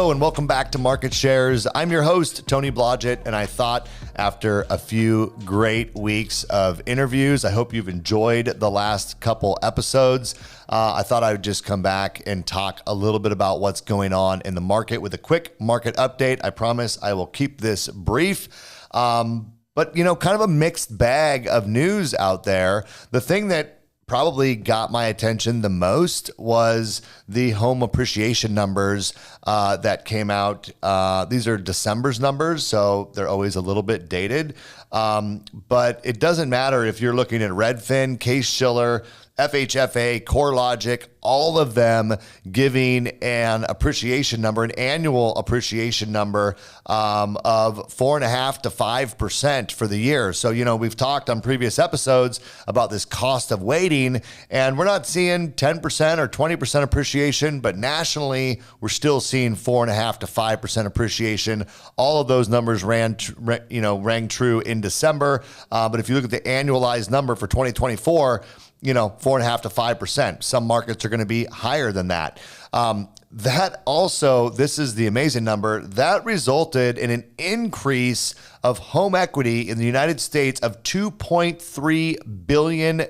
Hello and welcome back to Market Shares. I'm your host, Tony Blodgett, and I thought after a few great weeks of interviews, I hope you've enjoyed the last couple episodes. I thought I would just come back and talk a little bit about what's going on in the market with a quick market update. I promise I will keep this brief. But, kind of a mixed bag of news out there. The thing that probably got my attention the most was the home appreciation numbers that came out. These are December's numbers, so they're always a little bit dated. But it doesn't matter if you're looking at Redfin, Case-Shiller, FHFA, CoreLogic, all of them giving an appreciation number, an annual appreciation number of 4.5% to 5% for the year. So, we've talked on previous episodes about this cost of waiting, and we're not seeing 10% or 20% appreciation, but nationally, we're still seeing 4.5% to 5% appreciation. All of those numbers rang true in December. But if you look at the annualized number for 2024, 4.5% to 5%. Some markets are going to be higher than that. That also, this is the amazing number, that resulted in an increase of home equity in the United States of $2.3 billion.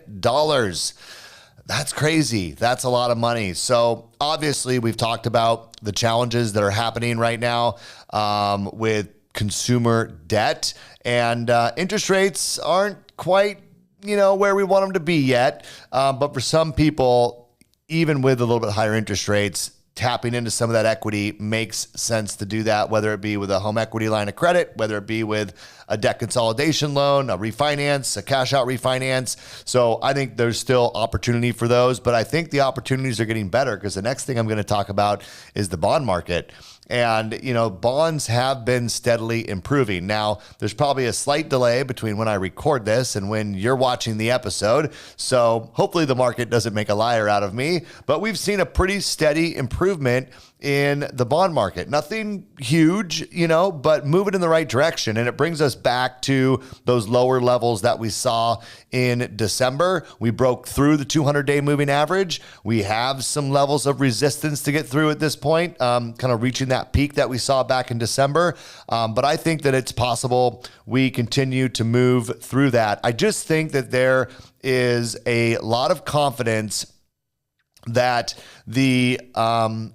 That's crazy. That's a lot of money. So obviously we've talked about the challenges that are happening right now with consumer debt, and interest rates aren't quite where we want them to be yet. But for some people, even with a little bit higher interest rates, tapping into some of that equity makes sense to do that, whether it be with a home equity line of credit, whether it be with a debt consolidation loan, a refinance, a cash out refinance. So I think there's still opportunity for those, but I think the opportunities are getting better because the next thing I'm going to talk about is the bond market. And, bonds have been steadily improving. Now, there's probably a slight delay between when I record this and when you're watching the episode. So hopefully the market doesn't make a liar out of me, but we've seen a pretty steady improvement in the bond market. Nothing huge, but moving in the right direction. And it brings us back to those lower levels that we saw in December. We broke through the 200-day moving average. We have some levels of resistance to get through at this point, kind of reaching that peak that we saw back in December. But I think that it's possible we continue to move through that. I just think that there is a lot of confidence that I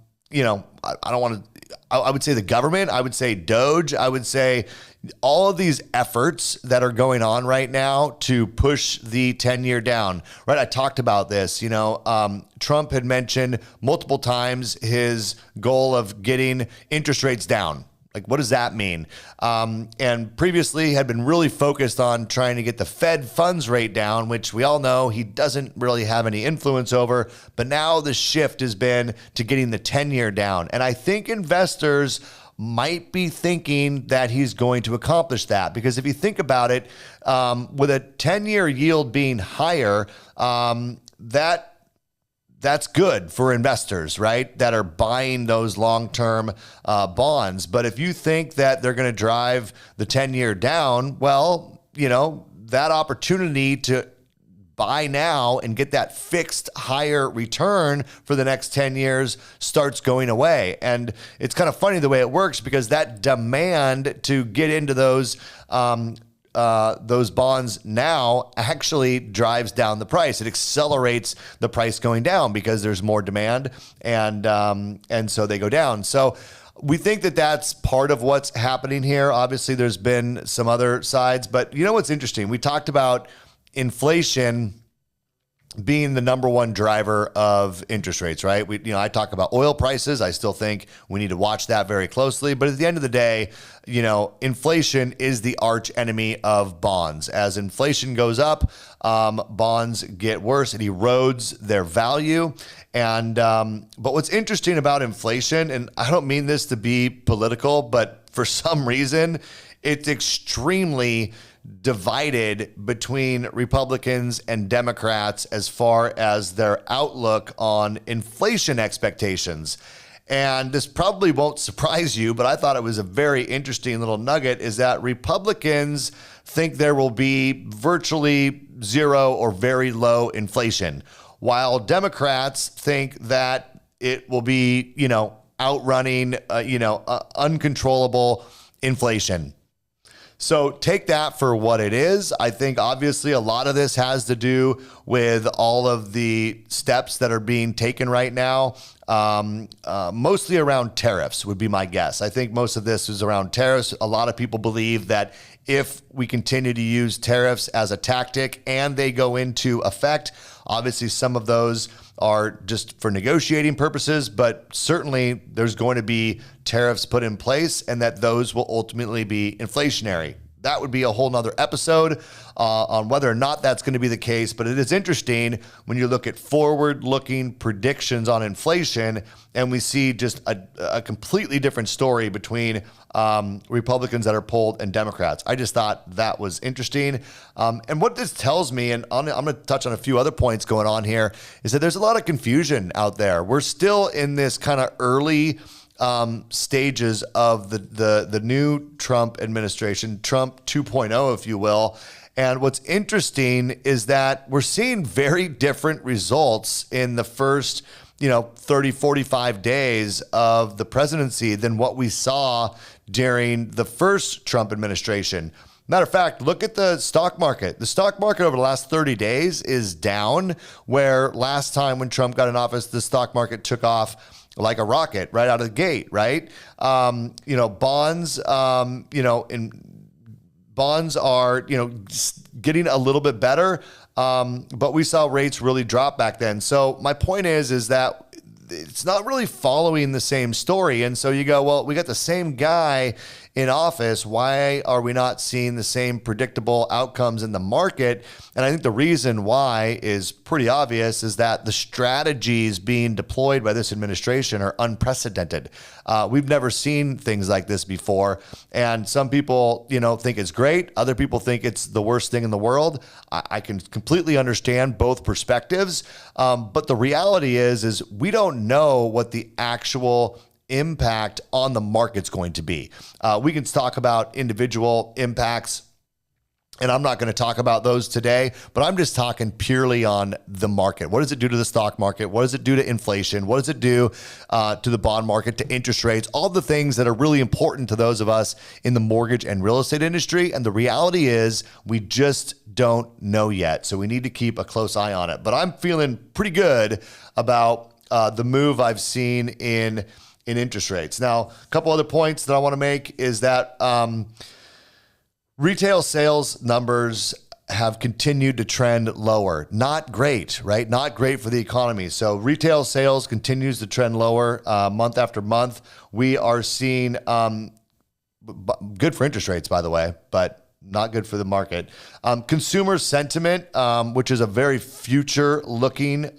would say the government, I would say Doge, I would say all of these efforts that are going on right now to push the 10-year down, right? I talked about this, Trump had mentioned multiple times his goal of getting interest rates down. Like, what does that mean? And previously had been really focused on trying to get the Fed funds rate down, which we all know he doesn't really have any influence over. But now the shift has been to getting the 10-year down. And I think investors might be thinking that he's going to accomplish that. Because if you think about it, with a 10-year yield being higher, that's good for investors, right? That are buying those long-term bonds. But if you think that they're going to drive the 10-year down, well, that opportunity to buy now and get that fixed higher return for the next 10 years starts going away. And it's kind of funny the way it works because that demand to get into those bonds now actually drives down the price. It accelerates the price going down because there's more demand, and so they go down. So we think that that's part of what's happening here. Obviously, there's been some other sides, but what's interesting? We talked about inflation being the number one driver of interest rates, right? I talk about oil prices. I still think we need to watch that very closely. But at the end of the day, inflation is the arch enemy of bonds. As inflation goes up, bonds get worse. It erodes their value. And but what's interesting about inflation, and I don't mean this to be political, but for some reason, it's extremely divided between Republicans and Democrats as far as their outlook on inflation expectations. And this probably won't surprise you, but I thought it was a very interesting little nugget, is that Republicans think there will be virtually zero or very low inflation, while Democrats think that it will be, outrunning, uncontrollable inflation. So take that for what it is. I think obviously a lot of this has to do with all of the steps that are being taken right now, mostly around tariffs would be my guess. I think most of this is around tariffs. A lot of people believe that if we continue to use tariffs as a tactic and they go into effect, obviously some of those are just for negotiating purposes, but certainly there's going to be tariffs put in place and that those will ultimately be inflationary. That would be a whole nother episode on whether or not that's going to be the case. But it is interesting when you look at forward-looking predictions on inflation and we see just a completely different story between Republicans that are polled and Democrats. I just thought that was interesting. And what this tells me, and I'm going to touch on a few other points going on here, is that there's a lot of confusion out there. We're still in this kind of early stages of the new Trump administration, Trump 2.0, if you will. And what's interesting is that we're seeing very different results in the first 30, 45 days of the presidency than what we saw during the first Trump administration. Matter of fact, look at the stock market. The stock market over the last 30 days is down, where last time when Trump got in office, the stock market took off like a rocket right out of the gate, right? Bonds, bonds are, getting a little bit better, but we saw rates really drop back then. So my point is that it's not really following the same story. And so you go, well, we got the same guy in office. Why are we not seeing the same predictable outcomes in the market? And I think the reason why is pretty obvious, is that the strategies being deployed by this administration are unprecedented. We've never seen things like this before. And some people, think it's great. Other people think it's the worst thing in the world. I can completely understand both perspectives. But the reality is we don't know what the actual impact on the market's going to be. We can talk about individual impacts, and I'm not going to talk about those today, but I'm just talking purely on the market. What does it do to the stock market? What does it do to inflation? What does it do to the bond market, to interest rates, all the things that are really important to those of us in the mortgage and real estate industry? And the reality is we just don't know yet. So we need to keep a close eye on it. But I'm feeling pretty good about the move I've seen in interest rates. Now, a couple other points that I want to make is that retail sales numbers have continued to trend lower. Not great, right? Not great for the economy. So retail sales continues to trend lower month after month. We are seeing good for interest rates, by the way, but not good for the market. Consumer sentiment, which is a very future-looking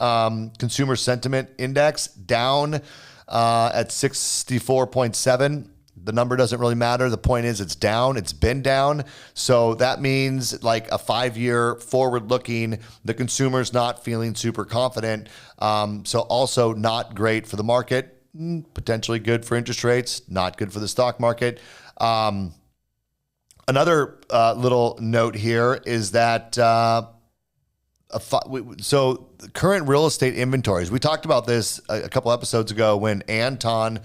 consumer sentiment index, down at 64.7. The number doesn't really matter. The point is it's down. It's been down. So that means like a 5-year forward looking, the consumer's not feeling super confident. So also not great for the market, potentially good for interest rates, not good for the stock market. Another little note here is that so current real estate inventories. We talked about this a couple episodes ago when Anton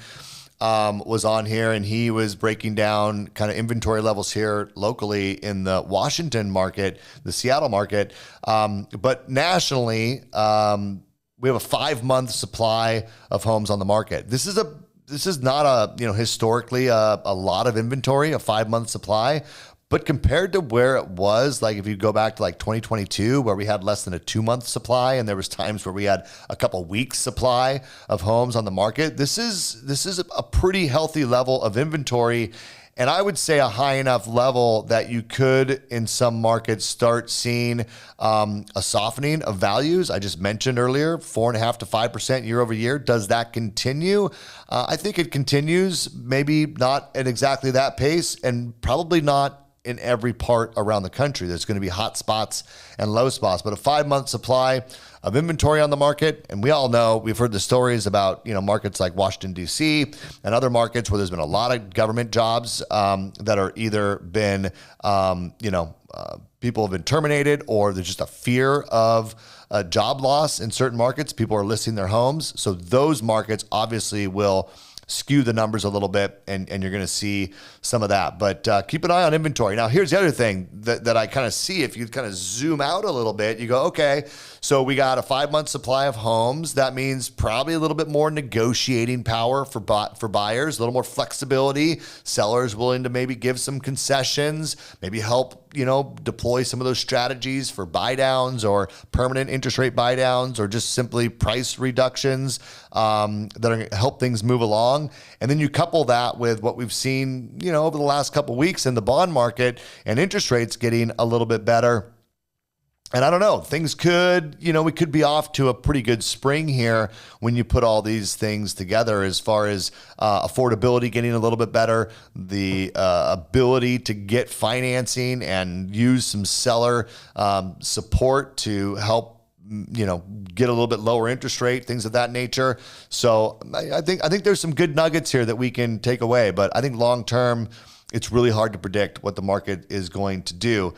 was on here, and he was breaking down kind of inventory levels here locally in the Washington market, the Seattle market. But nationally, we have a 5-month supply of homes on the market. This is not historically a lot of inventory, a 5-month supply. But compared to where it was, like if you go back to like 2022, where we had less than a 2-month supply, and there was times where we had a couple weeks supply of homes on the market, this is a pretty healthy level of inventory. And I would say a high enough level that you could, in some markets, start seeing a softening of values. I just mentioned earlier, 4.5% to 5% year over year. Does that continue? I think it continues, maybe not at exactly that pace, and probably not in every part around the country. There's going to be hot spots and low spots, but a 5-month supply of inventory on the market. And we all know, we've heard the stories about, markets like Washington, D.C. and other markets where there's been a lot of government jobs that are either been, people have been terminated, or there's just a fear of job loss in certain markets. People are listing their homes. So those markets obviously will skew the numbers a little bit, and you're going to see some of that. But keep an eye on inventory. Now, here's the other thing that I kind of see. If you kind of zoom out a little bit, you go, okay, so we got a 5-month supply of homes. That means probably a little bit more negotiating power for buyers, a little more flexibility, sellers willing to maybe give some concessions, maybe help, deploy some of those strategies for buy downs or permanent interest rate buy downs, or just simply price reductions that are going to help things move along. And then you couple that with what we've seen, over the last couple of weeks in the bond market and interest rates getting a little bit better. And I don't know, things could, we could be off to a pretty good spring here when you put all these things together, as far as affordability getting a little bit better, the ability to get financing and use some seller support to help get a little bit lower interest rate, things of that nature. So I think there's some good nuggets here that we can take away, but I think long term, it's really hard to predict what the market is going to do.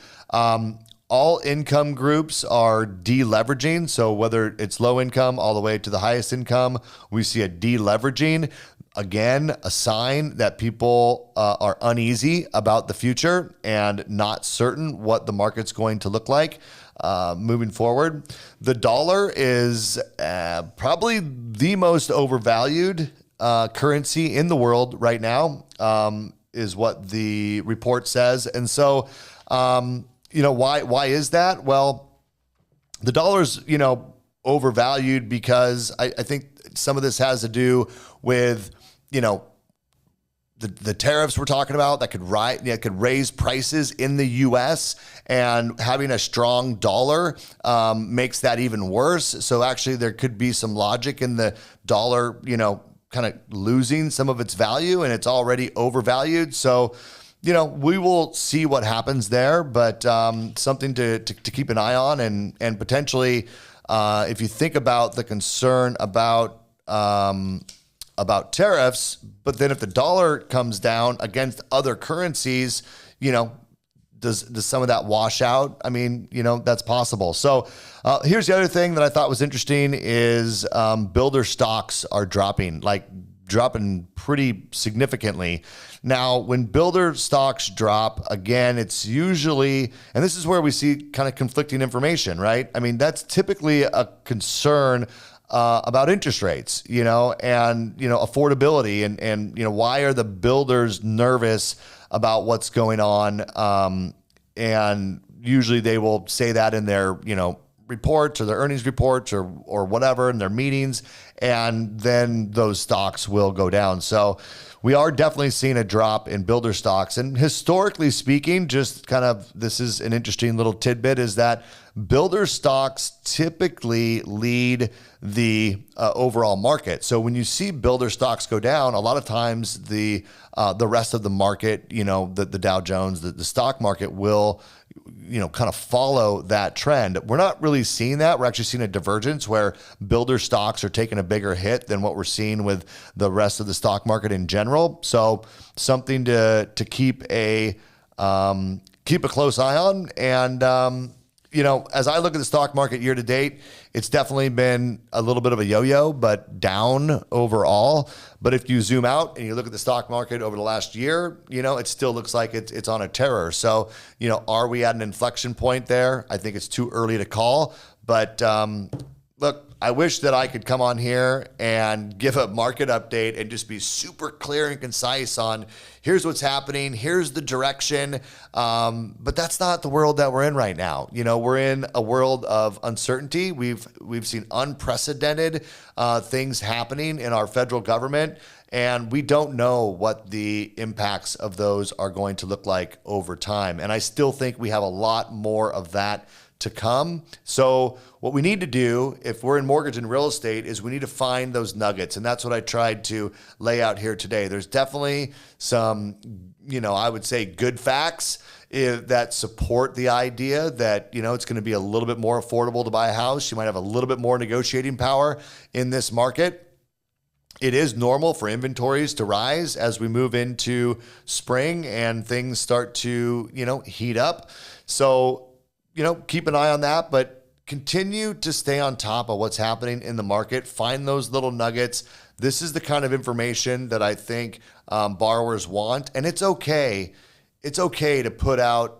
All income groups are deleveraging. So whether it's low income all the way to the highest income, we see a deleveraging. Again, a sign that people are uneasy about the future and not certain what the market's going to look like moving forward. The dollar is probably the most overvalued currency in the world right now, is what the report says. And so, why is that? Well, the dollar's, overvalued because I think some of this has to do with, the tariffs we're talking about that could raise prices in the U.S., and having a strong dollar makes that even worse. So actually there could be some logic in the dollar, kind of losing some of its value, and it's already overvalued. So, we will see what happens there, but something to keep an eye on, and potentially, if you think about the concern about tariffs, but then if the dollar comes down against other currencies, does some of that wash out? I mean, that's possible. So here's the other thing that I thought was interesting is builder stocks are dropping pretty significantly. Now, when builder stocks drop, again, it's usually, and this is where we see kind of conflicting information, right? I mean, that's typically a concern about interest rates, and, affordability, and why are the builders nervous about what's going on? And usually they will say that in their, reports or their earnings reports or whatever in their meetings, and then those stocks will go down. So we are definitely seeing a drop in builder stocks. And historically speaking, just kind of, this is an interesting little tidbit, is that builder stocks typically lead the overall market. So when you see builder stocks go down, a lot of times the rest of the market, the Dow Jones, the stock market will, kind of follow that trend. We're not really seeing that. We're actually seeing a divergence where builder stocks are taking a bigger hit than what we're seeing with the rest of the stock market in general. So something to keep a close eye on. And as I look at the stock market year to date, it's definitely been a little bit of a yo-yo, but down overall. But if you zoom out and you look at the stock market over the last year, it still looks like it's on a tear. So, are we at an inflection point there? I think it's too early to call. But look, I wish that I could come on here and give a market update and just be super clear and concise on here's what's happening, here's the direction. But that's not the world that we're in right now. We're in a world of uncertainty. We've seen unprecedented things happening in our federal government, and we don't know what the impacts of those are going to look like over time. And I still think we have a lot more of that to come. So what we need to do, if we're in mortgage and real estate, is we need to find those nuggets. And that's what I tried to lay out here today. There's definitely some, I would say good facts that support the idea that, it's going to be a little bit more affordable to buy a house. You might have a little bit more negotiating power in this market. It is normal for inventories to rise as we move into spring and things start to, heat up. So, keep an eye on that, but continue to stay on top of what's happening in the market. Find those little nuggets This is the kind of information that I think borrowers want. And it's okay. It's okay to put out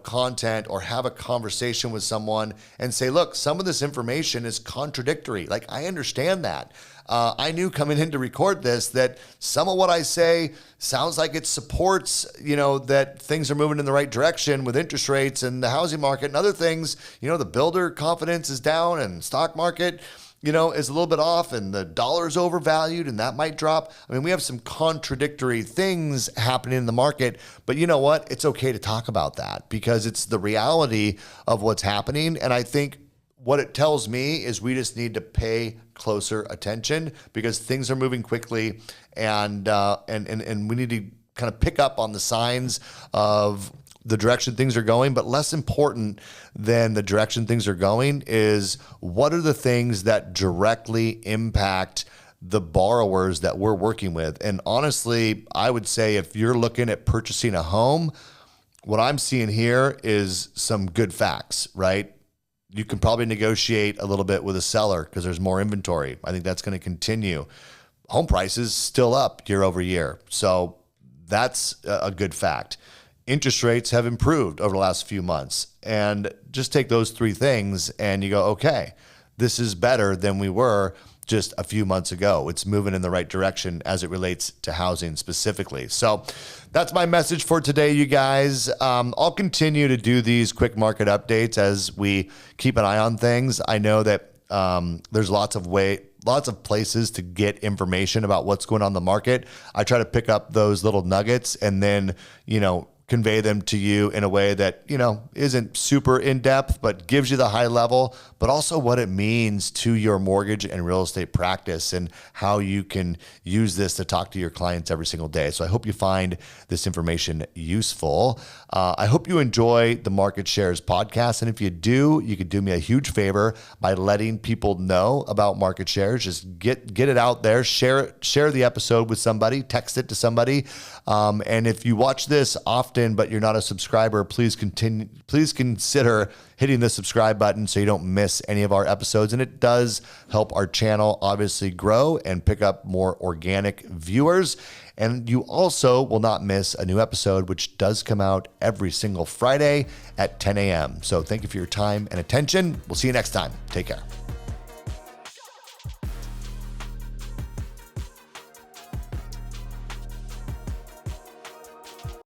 content or have a conversation with someone and say, look, some of this information is contradictory. Like, I understand that. I knew coming in to record this that some of what I say sounds like it supports, that things are moving in the right direction with interest rates and the housing market, and other things, the builder confidence is down and stock market, is a little bit off, and the dollar is overvalued and that might drop. I mean, we have some contradictory things happening in the market, but you know what? It's okay to talk about that because it's the reality of what's happening. And I think what it tells me is we just need to pay closer attention because things are moving quickly, and we need to kind of pick up on the signs of the direction things are going. But less important than the direction things are going is what are the things that directly impact the borrowers that we're working with. And honestly, I would say if you're looking at purchasing a home, what I'm seeing here is some good facts, right? You can probably negotiate a little bit with a seller because there's more inventory. I think that's going to continue. Home prices still up year over year. So that's a good fact. Interest rates have improved over the last few months. And just take those three things and you go, okay, this is better than we were just a few months ago. It's moving in the right direction as it relates to housing specifically. So that's my message for today, you guys. I'll continue to do these quick market updates as we keep an eye on things. I know that there's lots of places to get information about what's going on in the market. I try to pick up those little nuggets and then, convey them to you in a way that, isn't super in depth, but gives you the high level, but also what it means to your mortgage and real estate practice and how you can use this to talk to your clients every single day. So I hope you find this information useful. I hope you enjoy the Market Shares podcast. And if you do, you could do me a huge favor by letting people know about Market Shares. Just get it out there, share the episode with somebody, text it to somebody. And if you watch this often, but you're not a subscriber, please consider hitting the subscribe button so you don't miss any of our episodes. And it does help our channel obviously grow and pick up more organic viewers. And you also will not miss a new episode, which does come out every single Friday at 10 a.m. So thank you for your time and attention. We'll see you next time. Take care.